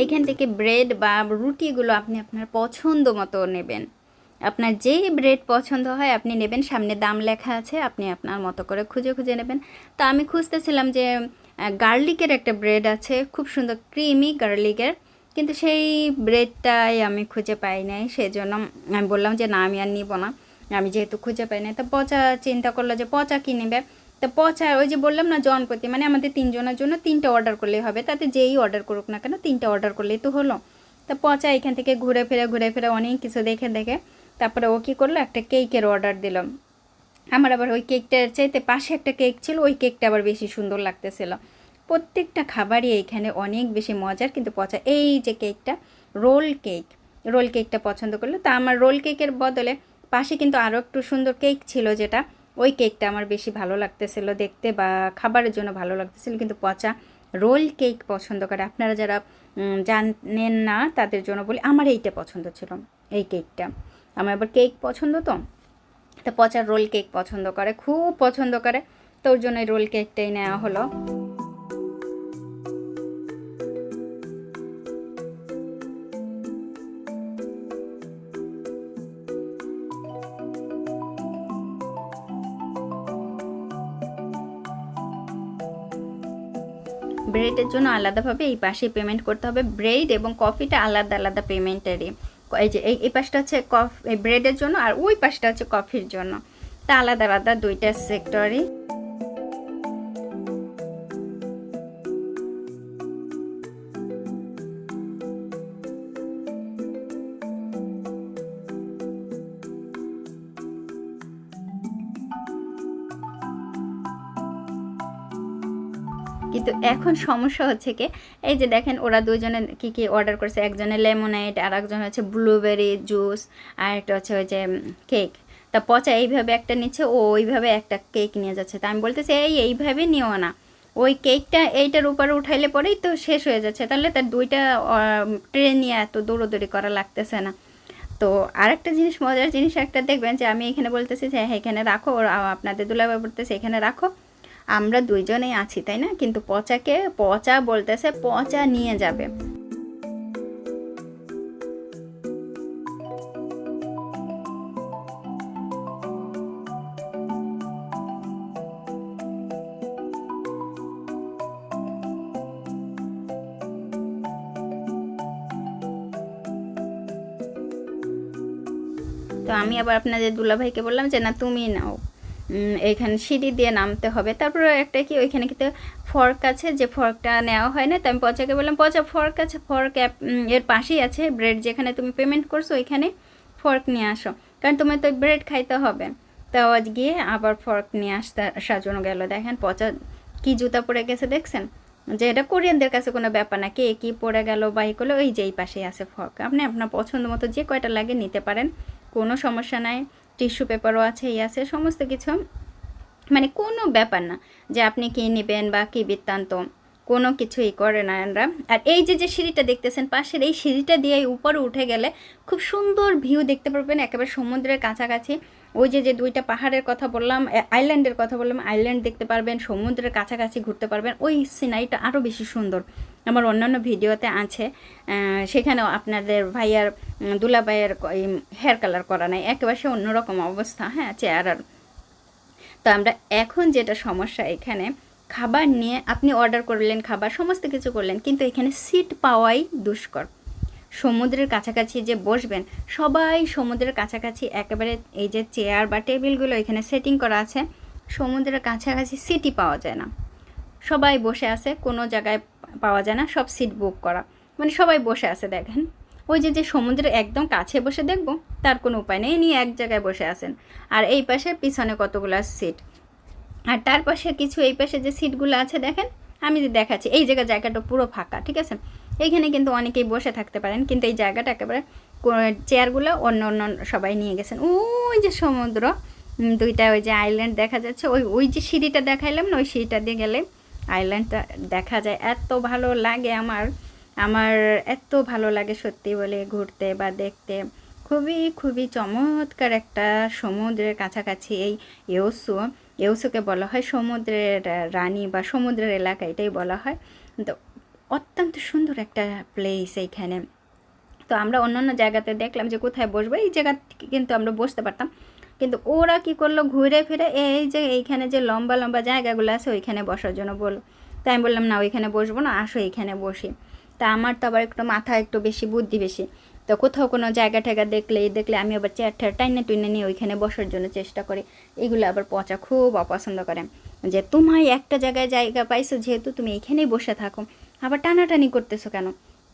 এইখান থেকে ব্রেড বা রুটিগুলো আপনি আপনার পছন্দ মতো নেবেন, আপনার যে ব্রেড পছন্দ হয় আপনি নেবেন, সামনে দাম লেখা আছে, আপনি আপনার মতো করে খুঁজে খুঁজে নেবেন। তো আমি খুঁজতেছিলাম যে গার্লিকের একটা ব্রেড আছে, খুব সুন্দর ক্রিমি গার্লিকের, কিন্তু সেই ব্রেডটাই আমি খুঁজে পাই নাই, সেজন্য আমি বললাম যে না আমি আর নিব না, আমি যেহেতু খুঁজে পাই নাই। তো পচা চিন্তা করলো যে পচা কী নেবে, তো পচা ওই যে বললাম না জনপ্রতি, মানে আমাদের 3 জনের জন্য 3টা অর্ডার করলেই হবে, তাতে যেই অর্ডার করুক না কেন 3টা অর্ডার করলেই তো হলো। তো পচা এখান থেকে ঘুরে ফিরে অনেক কিছু দেখে দেখে তারপরে ও কী করলো, একটা কেকের অর্ডার দিল। আমার আবার ওই কেকটার চাইতে পাশে একটা কেক ছিল, ওই কেকটা আবার বেশি সুন্দর লাগতেছিল। প্রত্যেকটা খাবারই এইখানে অনেক বেশি মজার, কিন্তু পচা। এই যে কেকটা রোল কেকটা পছন্দ করলো, তা আমার রোল কেকের বদলে পাশে কিন্তু আরও একটু সুন্দর কেক ছিল, যেটা ওই কেকটা আমার বেশি ভালো লাগতেছিল দেখতে বা খাবারের জন্য ভালো লাগতেছিল, কিন্তু পচা রোল কেক পছন্দ করে। আপনারা যারা জানেন না তাদের জন্য বলি, আমার এইটা পছন্দ ছিল, এই কেকটা। আমার আবার কেক পছন্দ, তো পচা রোল কেক পছন্দ করে, খুব পছন্দ করে, তো ওর জন্য রোল কেকটাই নেওয়া হলো। ব্রেডের জন্য আলাদাভাবে এই পাশে পেমেন্ট করতে হবে, ব্রেড এবং কফিটা আলাদা আলাদা পেমেন্টেরই। এই যে এই পাশটা হচ্ছে ব্রেডের জন্য, আর ওই পাশটা হচ্ছে কফির জন্য, তা আলাদা আলাদা 2টা সেক্টরই। কিন্তু এখন সমস্যা হচ্ছে কি, এই যে দেখেন ওরা দুজনে কি কি অর্ডার করেছে, একজনে লেমনেড, আর একজন হচ্ছে ব্লুবেরি জুস, আর একটা হচ্ছে ওই যে কেক। তা পচা এইভাবে একটা নিচ্ছে, ও ওইভাবে একটা কেক নিয়ে যাচ্ছে। তা আমি বলতেছি এইভাবে নিও না, ওই কেকটা এইটার উপরে উঠাইলে পরেই তো শেষ হয়ে যাচ্ছে, তাহলে তার 2টা ট্রে নিয়ে এত দৌড়োদৌড়ি করা লাগতেছে না। তো আরেকটা জিনিস, মজার জিনিস একটা দেখবেন যে আমি এখানে বলতেছি যে হ্যাঁ এখানে রাখো, ওর আপনাদের দুলাভাই বলতেছে এখানে রাখো, আমরা 2জনেই আছি তাই না, কিন্তু পচা বলতেছে পচা নিয়ে যাবে। তো আমি আবার আপনাদের দুলাভাইকে বললাম যে না তুমি নাও, এখানে সিঁড়ি দিয়ে নামতে হবে। তারপরে একটা কি ওইখানে কিন্তু ফর্ক আছে, যে ফর্কটা নেওয়া হয় না, তো আমি পচাকে বললাম পচা ফর্ক আছে, ফর্ক এর পাশেই আছে, ব্রেড যেখানে তুমি পেমেন্ট করছো ওইখানে ফর্ক নিয়ে আসো, কারণ তোমার তো ব্রেড খাইতে হবে। তো আজ গিয়ে আবার ফর্ক নিয়ে আসার জন্য গেল। দেখেন পচা কি জুতা পরে গেছে দেখছেন, যে এটা কোরিয়ানদের কাছে কোনো ব্যাপার না, কে কি পরে গেল বা ই করলো, ওই যে এই পাশেই আছে ফর্ক, আপনি আপনার পছন্দ মতো যে কয়টা লাগে নিতে পারেন, কোনো সমস্যা নাই, টিস্যু পেপারও আছে, এই আছে, সমস্ত কিছু, মানে কোনো ব্যাপার না যে আপনি কী নেবেন বা কী বৃত্তান্ত, কোনো কিছুই করে না এরা। আর এই যে সিঁড়িটা দেখতেছেন পাশের, এই সিঁড়িটা দিয়ে উপরে উঠে গেলে খুব সুন্দর ভিউ দেখতে পারবেন একেবারে সমুদ্রের কাছাকাছি। ওই যে দুইটা পাহাড়ের কথা বললাম, আইল্যান্ডের কথা বললাম, আইল্যান্ড দেখতে পারবেন, সমুদ্রের কাছাকাছি ঘুরতে পারবেন। ওই সিনারিটা আরও বেশি সুন্দর। আমার অন্যান্য ভিডিওতে আছে, সেখানেও আপনাদের ভাইয়ার দুলাভাইয়ের হেয়ার কালার করা নাই, একেবারে সে অন্যরকম অবস্থা, হ্যাঁ, চেহারার। তো আমরা এখন যেটা সমস্যা, এখানে খাবার নিয়ে আপনি অর্ডার করলেন, খাবার সমস্ত কিছু করলেন, কিন্তু এখানে সিট পাওয়াই দুষ্কর। সমুদ্রের কাছাকাছি যে বসবেন, সবাই সমুদ্রের কাছাকাছি, একেবারে এই যে চেয়ার বা টেবিলগুলো এখানে সেটিং করা আছে, সমুদ্রের কাছাকাছি সিটই পাওয়া যায় না। সবাই বসে আছে, কোনো জায়গায় পাওয়া যায় না, সব সিট বুক করা, মানে সবাই বসে আছে। দেখেন ওই যে সমুদ্রের একদম কাছে বসে দেখবো, তার কোনো উপায় নেই, নিয়ে এক জায়গায় বসে আছেন। আর এই পাশে পিছনে কতগুলো সিট, আর তার পাশে কিছু, এই পাশে যে সিটগুলো আছে দেখেন, আমি যে দেখাচ্ছি, এই জায়গাটা পুরো ফাঁকা, ঠিক আছে। এইখানে কিন্তু অনেকেই বসে থাকতে পারেন, কিন্তু এই জায়গাটা একেবারে চেয়ারগুলো অন্য সবাই নিয়ে গেছেন। ওই যে সমুদ্র, দুইটা ওই যে আইল্যান্ড দেখা যাচ্ছে, ওই যে সিঁড়িটা দেখাইলাম না, ওই সিঁড়িটা দিয়ে গেলে আইল্যান্ডটা দেখা যায়। এত ভালো লাগে আমার এত ভালো লাগে সত্যি বলে ঘুরতে বা দেখতে। খুবই চমৎকার একটা সমুদ্রের কাছাকাছি এই ইউসুকে বলা হয় সমুদ্রের রানী বা সমুদ্রের এলাকা, এটাই বলা হয়। তো অত্যন্ত সুন্দর একটা প্লেস এইখানে। তো আমরা অন্যান্য জায়গাতে দেখলাম যে কোথায় বসবো, এই জায়গা কিন্তু আমরা বসতে পারতাম, কিন্তু ওরা কি করলো, ঘুরে ফিরে এই যে এইখানে যে লম্বা লম্বা জায়গাগুলো আছে ওইখানে বসার জন্য বললো। তাই আমি বললাম না, ওইখানে বসবো না, আসো এইখানে বসি। তা আমার তো আবার একটু মাথা একটু বেশি, বুদ্ধি বেশি, তো কোথাও কোনো জায়গা ঠেগা দেখলে আমি আবার চেয়ার টাইনে টুইনে নিয়ে ওইখানে বসার জন্য চেষ্টা করি। এগুলো আবার পচা খুব অপছন্দ করে, যে তোমায় একটা জায়গা পাইছো, যেহেতু তুমি এইখানেই বসে থাকো, আবার টানাটানি করতেছো কেন।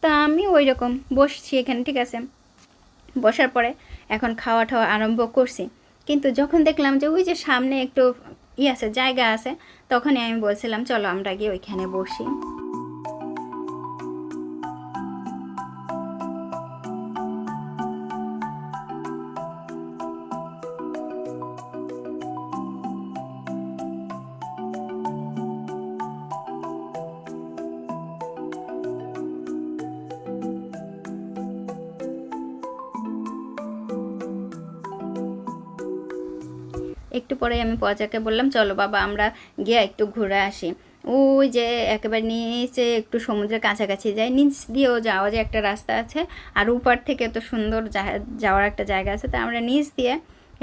তা আমি ওই রকম বসছি এখানে, ঠিক আছে। বসার পরে এখন খাওয়া আরম্ভ করছি, কিন্তু যখন দেখলাম যে ওই যে সামনে একটু আছে, জায়গা আছে, তখনই আমি বলছিলাম চলো আমরা গিয়ে ওইখানে বসি। একটু পরে আমি পচাকে বললাম চলো বাবা আমরা গিয়ে একটু ঘুরে আসি। ওই যে একেবারে নিচে একটু সমুদ্রের কাছাকাছি যাই, নিচ দিয়েও যাওয়া যায়, একটা রাস্তা আছে, আর উপর থেকে তো সুন্দর যাওয়ার একটা জায়গা আছে। তা আমরা নিচ দিয়ে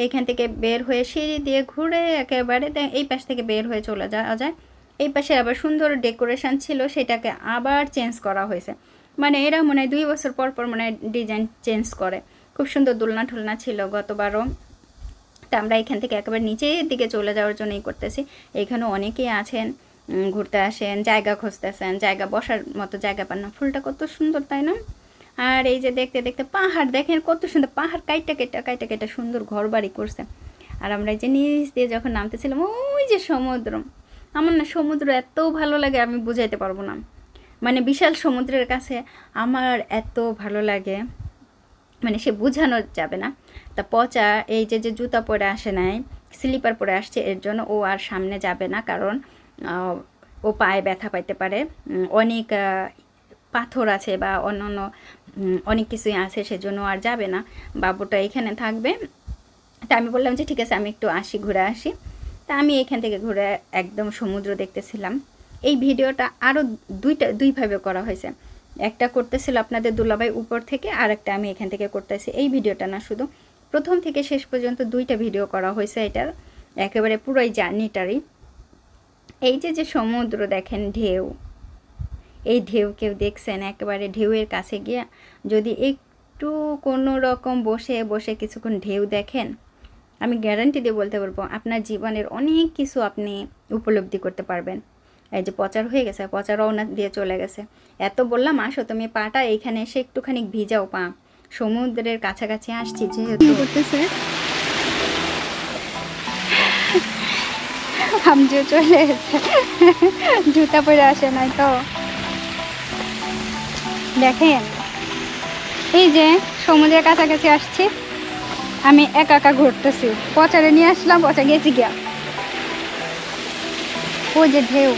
এইখান থেকে বের হয়ে সিঁড়ি দিয়ে ঘুরে একেবারে এই পাশ থেকে বের হয়ে চলে যাওয়া যায়। এই পাশে আবার সুন্দর ডেকোরেশন ছিল, সেটাকে আবার চেঞ্জ করা হয়েছে, মানে এরা মনে হয় 2 বছর পর মনে হয় ডিজাইন চেঞ্জ করে। খুব সুন্দর দোলনা ঠোলনা ছিল গতবারও। তা আমরা এখান থেকে একেবারে নিচের দিকে চলে যাওয়ার জন্যই করতেছি। এখানে অনেকেই আছেন, ঘুরতে আসেন, জায়গা খুঁজতেছেন, জায়গা বসার মতো জায়গা পান না। ফুলটা কত সুন্দর তাই না। আর এই যে দেখতে দেখতে পাহাড় দেখেন কত সুন্দর, পাহাড় কাইটা কেটে সুন্দর ঘর বাড়ি করছে। আর আমরা এই যে নিচ দিয়ে যখন নামতেছিলাম, ওই যে সমুদ্র, আমার না সমুদ্র এত ভালো লাগে আমি বুঝাইতে পারবো না, মানে বিশাল সমুদ্রের কাছে আমার এত ভালো লাগে, মানে সে বোঝানো যাবে না। তা পচা এই যে জুতা পরে আসে নাই, স্লিপার পরে আসছে, এর জন্য ও আর সামনে যাবে না, কারণ ও পায়ে ব্যথা পাইতে পারে, অনেক পাথর আছে বা অন্যান্য অনেক কিছুই আছে, সেজন্য আর যাবে না, বাবুটা এখানে থাকবে। তা আমি বললাম যে ঠিক আছে আমি একটু ঘুরে আসি। তা আমি এখান থেকে ঘুরে একদম সমুদ্র দেখতেছিলাম। এই ভিডিওটা আরও দুইভাবে করা হয়েছে, একটা করতেছিল আপনাদের দুলাভাই উপর থেকে, আর একটা আমি এখান থেকে করতেছি। এই ভিডিওটা না, শুধু প্রথম থেকে শেষ পর্যন্ত 2টা ভিডিও করা হয়েছে এটার, একেবারে পুরোই জার্নিটারই। এই যে সমুদ্র দেখেন, ঢেউ, এই ঢেউ কেউ দেখছেন? একেবারে ঢেউয়ের কাছে গিয়ে যদি একটু কোনো রকম বসে কিছুক্ষণ ঢেউ দেখেন, আমি গ্যারান্টি দিয়ে বলতে পারবো আপনার জীবনের অনেক কিছু আপনি উপলব্ধি করতে পারবেন। এই যে পচার হয়ে গেছে, পচা রওনা দিয়ে চলে গেছে। এত বললাম আসো তুমি পাটা এইখানে এসে একটুখানি ভিজাও, পা সমুদ্রের কাছাকাছি আসছি যেহেতু। করতেছে হামজু চলে এসে জুতা পরে আসে নাই তো। দেখেন এই যে সমুদ্রের কাছাকাছি আসছি, আমি একা একা ঘুরতেছি, পচারে নিয়ে আসলাম, পচা গেছি গিয়া। ও যে ঢেউ,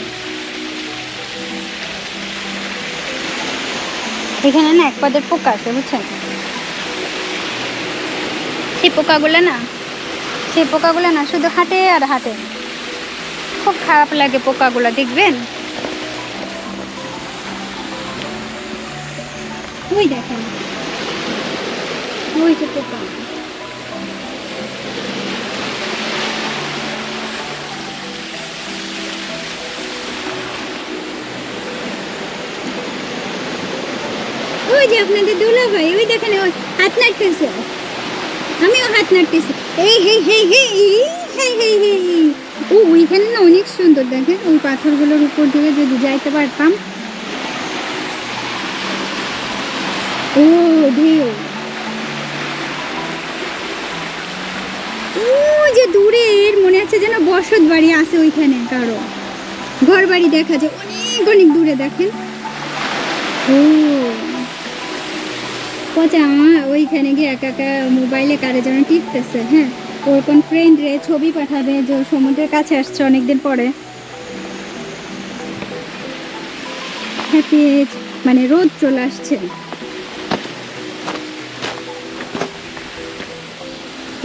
এখানে না এক পদের পোকা আছে বুঝছেন, সেই পোকাগুলো না শুধু হাঁটে আর হাঁটে, খুব খারাপ লাগে পোকাগুলো দেখবেন। ওই দেখেন, ওই যে পোকা, ওই যে আপনাদের দুলা ভাই, ওই দেখেন ওই হাত নাড়তেছে, আমিও হাত নাড়তেছি, এই হে হে হে হে হে হে। ও ওইখানে না অনেক সুন্দর, দেখেন ওই পাথরগুলোর উপর দিয়ে যদি যাইতে পারতাম। ও ঢেউ, ও যে দূরের মনে হচ্ছে যেন বসত বাড়ি আছে ওইখানে, কারো ঘর বাড়ি দেখা যায় অনেক অনেক দূরে, দেখেন। ও পচা আমার ওইখানে গিয়ে একা একা মোবাইলে কারে যেন টিপতেছে। হ্যাঁ, ওর কোন ফ্রেন্ড রে ছবি পাঠাবে যে সমুদ্রের কাছে আসছে অনেকদিন পরে। হ্যাপি মানে রোদ চলে আসছে।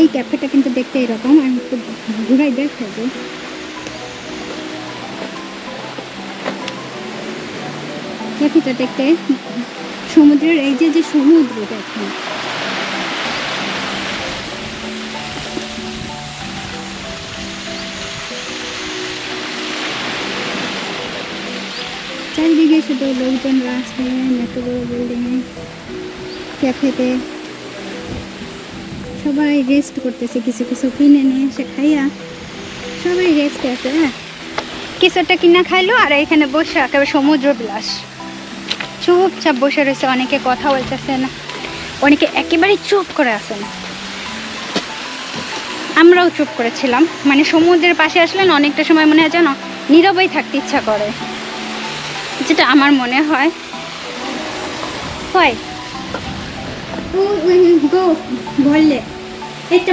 এই ক্যাফেটা কিন্তু দেখতে এরকম, আমি একটু ঘুরাই দেখাবো। ক্যাফেটা দেখতে সমুদ্রের এই যে সমুদ্র দেখেন, চারিদিকে শুধু লোকজনরা আছে, এত বড় বিল্ডিং ক্যাফেতে সবাই রেস্ট করতেছে, কিছু কিছু কিনে নিয়ে এসে খাইয়া সবাই রেস্ট আছে। হ্যাঁ, কিছু একটা কিনা খাইলো আর এখানে বসে একেবারে সমুদ্র বিলাস চুপচাপ বসে রয়েছে। অনেকে কথা বলতেছে না, অনেকে একেবারে চুপ করে আছেন, আমরাও চুপ করেছিলাম। মানে সমুদ্রের পাশে আসলে না অনেকটা সময় মনে হয় যেন নীরবেই থাকতে ইচ্ছা করে, যেটা আমার মনে হয়।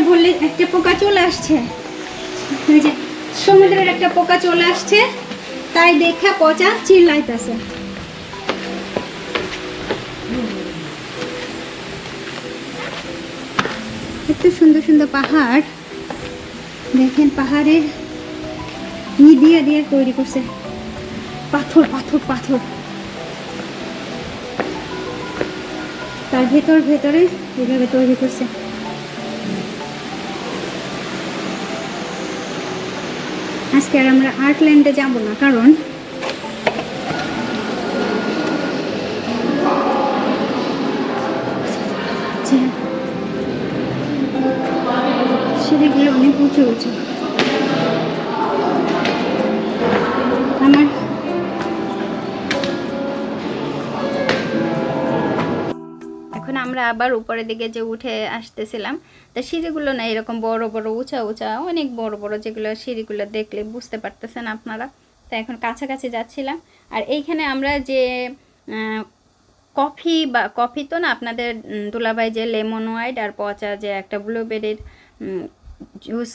বললে একটা পোকা চলে আসছে, ওই যে সমুদ্রের একটা পোকা চলে আসছে, তাই দেখা পচা চিল্লাইতেছে। এত সুন্দর সুন্দর পাহাড় দেখেন, পাহাড়ের দিয়ে দিয়ে তৈরি করছে, পাথর পাথর পাথর, তার ভেতরে এইভাবে তৈরি করছে। আজকে আর আমরা আর্টল্যান্ডে যাব না, কারণ সিঁড়িগুলো অনেক উঁচু উঁচু। আমার এখন আমরা আবার উপরের দিকে যে উঠে আসতেছিলাম, তা সিঁড়িগুলো না এরকম বড় বড় উঁচা উঁচা, অনেক বড় বড়, যেগুলো সিঁড়িগুলো দেখলে বুঝতে পারতেছেন আপনারা। তা এখন কাছাকাছি যাচ্ছিলাম, আর এইখানে আমরা যে কফি তো না, আপনাদের দুলাভাই যে লেমন হোয়াইট আর পচা যে একটা ব্লুবেরির জুস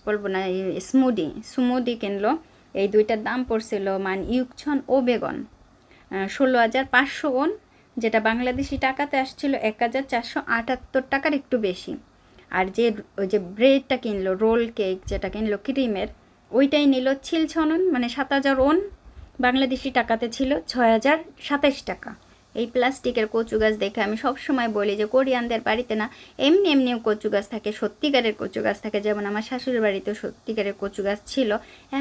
বলবো না, স্মুদি কিনলো। এই দুইটার দাম পড়ছিল মান ইউকছন ও বেগন 16,500 ওন, যেটা বাংলাদেশি টাকাতে আসছিল 1,478 টাকার একটু বেশি। আর ওই যে ব্রেডটা কিনলো, রোল কেক যেটা কিনলো ক্রিমের, ওইটাই নিল ছিলছনন, মানে 7,000 ওন, বাংলাদেশি টাকাতে ছিল 6,027 টাকা। এই প্লাস্টিকের কচু গাছ দেখে আমি সব সময় বলি যে কোরিয়ানদের বাড়িতে না এমনিও কচু গাছ থাকে, সত্যিকারের কচু গাছ থাকে, যেমন আমার শাশুড়ির বাড়িতেও সত্যিকারের কচু গাছ ছিল।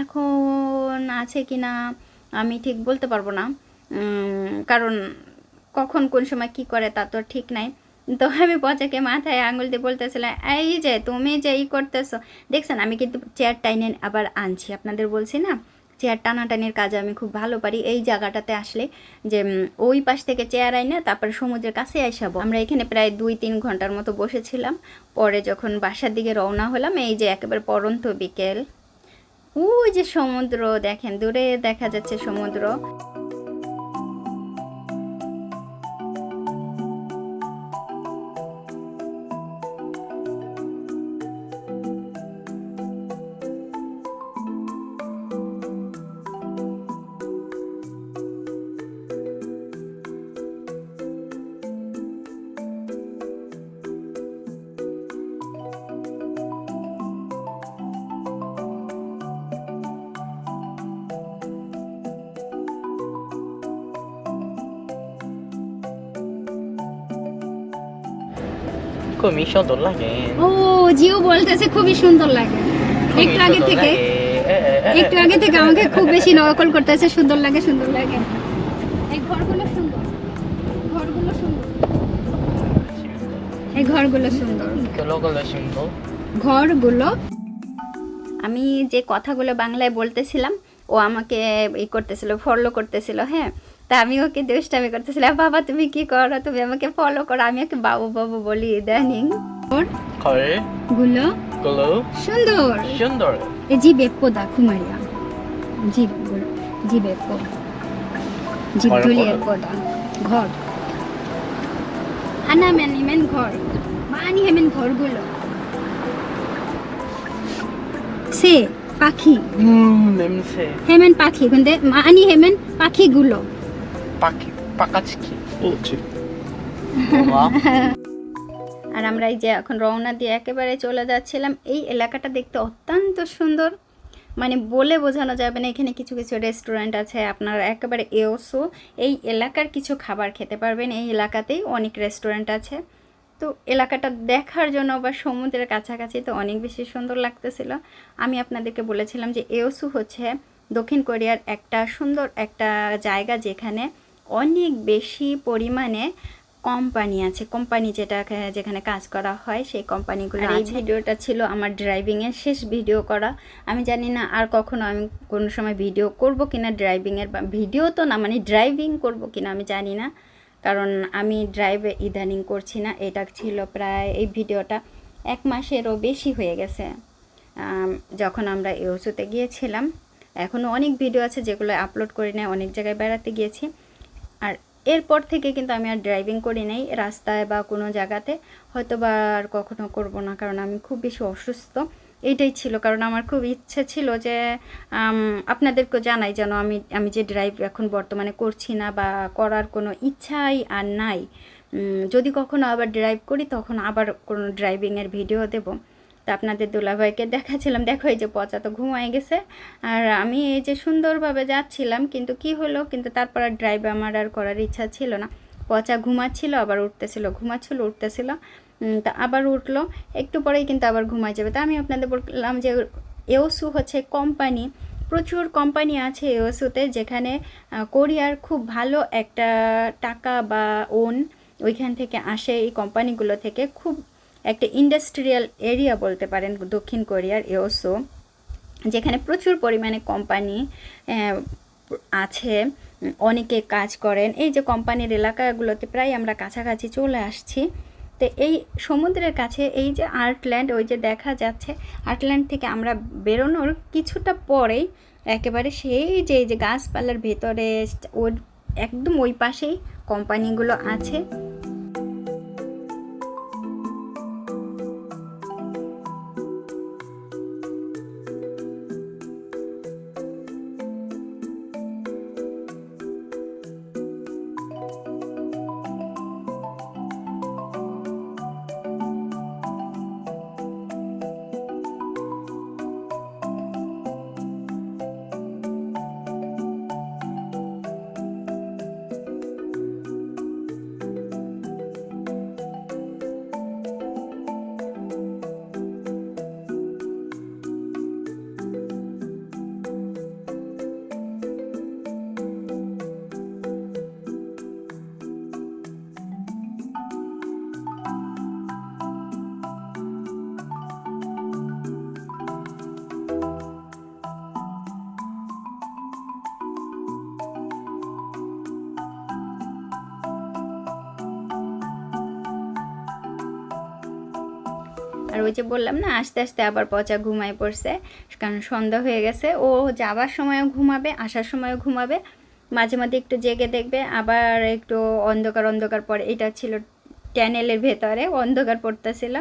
এখন আছে কি না আমি ঠিক বলতে পারবো না, কারণ কখন কোন সময় কি করে তা তো ঠিক নাই। তো আমি পচাকে মাথায় আঙুল দিয়ে বলতেছিলাম, এই যে তুমি যে করতেছো দেখছেন, আমি কিন্তু চেয়ার টাইনে আবার আনছি, আপনাদের বলছি না চেয়ার টানাটানির কাজে আমি খুব ভালো পারি। এই জায়গাটাতে আসলে যে ওই পাশ থেকে চেয়ার আইনা তারপরে সমুদ্রের কাছে আইসাবো। আমরা এখানে প্রায় 2-3 ঘন্টার মতো বসেছিলাম। পরে যখন বাসার দিকে রওনা হলাম, এই যে একেবারে পরন্ত বিকেল, ওই যে সমুদ্র দেখেন, দূরে দেখা যাচ্ছে সমুদ্র। খুব সুন্দর লাগে ও জিও বলতেছে খুবই সুন্দর লাগে একটু আগে থেকে আমাকে খুব বেশি নকল করতেছে সুন্দর লাগে এই ঘরগুলো সুন্দর এই ঘরগুলো সুন্দর গুলো সুন্দর ঘরগুলো আমি যে কথাগুলো বাংলায় বলতেছিলাম ও আমাকে ই করতেছিল ফলো করতেছিল হ্যাঁ তা আমি ওকে দুষ্টামি করতেছিলাম বাবা তুমি কি করো তুমি আমাকে ফলো করো আমি ওকে বাবু বাবু বলি ইদানিং ঘরগুলো গুলো সুন্দর সুন্দর এই জি বেপোদা কুমারিয়া জি বেপো জি দুলিয়ার পদা ঘর 하나 맨이면 ঘর 많이 하면 ঘরগুলো 새 পাখি 냄새 해면 পাখি 근데 많이 하면 পাখিগুলো 빠까치키 그렇지. 뭐가? আর আমরা এই যে এখন রওনা দিয়ে একেবারে চলে যাচ্ছিলাম এই এলাকাটা দেখতে অত্যন্ত সুন্দর মানে বলে বোঝানো যাবে না এখানে কিছু কিছু রেস্টুরেন্ট আছে আপনারা একেবারে এওসো এই এলাকার কিছু খাবার খেতে পারবেন এই এলাকাতেই অনেক রেস্টুরেন্ট আছে তো এলাকাটা দেখার জন্য বা সমুদ্রের কাছাকাছি তো অনেক বেশি সুন্দর লাগতেছিল আমি আপনাদেরকে বলেছিলাম যে এওসু হচ্ছে দক্ষিণ কোরিয়ার একটা সুন্দর একটা জায়গা যেখানে অনেক বেশি পরিমাণে কোম্পানি আছে কোম্পানি যেখানে কাজ করা হয় সেই কোম্পানিগুলো আছে ভিডিওটা ছিল আমার ড্রাইভিং এর শেষ ভিডিও করা আমি জানি না আর কখনো আমি কোনো সময় ভিডিও করব কিনা ড্রাইভিং এর ভিডিও তো না মানে ড্রাইভিং করব কিনা আমি জানি না কারণ আমি ড্রাইভে ইদানিং করছি না এটা ছিল প্রায় এই ভিডিওটা 1 মাসেরও বেশি হয়ে গেছে যখন আমরা ইউসুতে গিয়েছিলাম এখনো অনেক ভিডিও আছে যেগুলো আপলোড করি না অনেক জায়গায় বেড়াতে গিয়েছি আর এরপর থেকে কিন্তু আমি আর ড্রাইভিং করি নাই রাস্তায় বা কোনো জায়গাতে হয়তো বা আর কখনো করব না কারণ আমি খুব বেশি অসুস্থ এইটাই ছিল কারণ আমার খুব ইচ্ছে ছিল যে আপনাদেরকে জানাই যেন আমি যে ড্রাইভ এখন বর্তমানে করছি না বা করার কোনো ইচ্ছাই আর নাই যদি কখনো আবার ড্রাইভ করি তখন আবার কোনো ড্রাইভিংয়ের ভিডিও দেব তা আপনাদের দুলাভাইকে দেখাচ্ছিলাম দেখো এই যে পচা তো ঘুমায় গেছে আর আমি এই যে সুন্দরভাবে যাচ্ছিলাম কিন্তু কি হলো কিন্তু তারপর আর ড্রাইভ আমার আর করার ইচ্ছা ছিল না পচা ঘুমাচ্ছিল আবার উঠতেছিল উঠতেছিল তা আবার উঠলো একটু পরেই কিন্তু আবার ঘুমায় যাবে তা আমি আপনাদের বললাম যে এওসু হচ্ছে কোম্পানি প্রচুর কোম্পানি আছে এওসুতে যেখানে কোরিয়ার খুব ভালো একটা টাকা বা ওইখান থেকে আসে এই কোম্পানিগুলো থেকে খুব একটা ইন্ডাস্ট্রিয়াল এরিয়া বলতে পারেন দক্ষিণ কোরিয়ার এওসো যেখানে প্রচুর পরিমাণে কোম্পানি আছে অনেকে কাজ করেন এই যে কোম্পানির এলাকাগুলোতে প্রায় আমরা কাছাকাছি চলে আসছি তো এই সমুদ্রের কাছে এই যে আর্টল্যান্ড ওই যে দেখা যাচ্ছে আর্টল্যান্ড থেকে আমরা বেরোনোর কিছুটা পরেই একেবারে সেই যে এই যে গাছপালার ভেতরে ওর একদম ওই পাশেই কোম্পানিগুলো আছে আর ওই যে বললাম না আস্তে আস্তে আবার পচা ঘুমায় পড়ছে কারণ সন্ধ্যা হয়ে গেছে ও যাবার সময়ও ঘুমাবে আসার সময়ও ঘুমাবে মাঝে মাঝে একটু জেগে দেখবে আবার একটু অন্ধকার পরে এটা ছিল ট্যানেলের ভেতরে অন্ধকার পড়তেছিল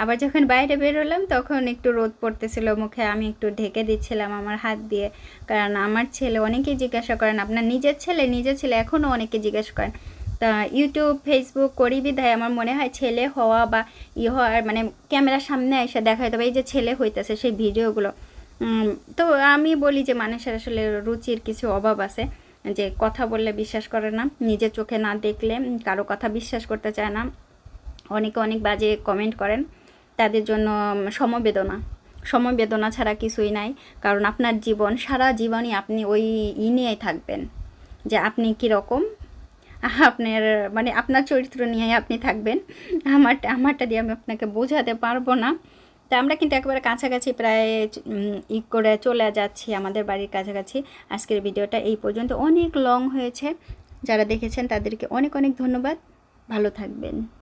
আবার যখন বাইরে বেরোলাম তখন একটু রোদ পড়তেছিল মুখে আমি একটু ঢেকে দিচ্ছিলাম আমার হাত দিয়ে কারণ আমার ছেলে অনেকেই জিজ্ঞাসা করেন আপনার নিজের ছেলে এখনও অনেকে জিজ্ঞাসা করেন তা ইউটিউব ফেসবুক করি বিধায় আমার মনে হয় ছেলে হওয়া বা হওয়ার মানে ক্যামেরার সামনে এসে দেখা তবে এই যে ছেলে হইতেছে সেই ভিডিওগুলো তো আমি বলি যে মানুষের আসলে রুচির কিছু অভাব আছে যে কথা বললে বিশ্বাস করে না নিজের চোখে না দেখলে কারো কথা বিশ্বাস করতে চায় না অনেকে অনেক বাজে কমেন্ট করেন, তাদের জন্য সমবেদনা ছাড়া কিছুই নাই। কারণ আপনার জীবন, সারা জীবনই আপনি ওই নিয়েই থাকবেন যে আপনি কীরকম, আপনার মানে আপনার চরিত্র নিয়ে আপনি থাকবেন। আমারটা দিয়ে আমি আপনাকে বোঝাতে পারবো না। তা আমরা কিন্তু একেবারে কাছাকাছি প্রায় করে চলে যাচ্ছি আমাদের বাড়ির কাছাকাছি। আজকের ভিডিওটা এই পর্যন্ত, অনেক লং হয়েছে। যারা দেখেছেন তাদেরকে অনেক অনেক ধন্যবাদ। ভালো থাকবেন।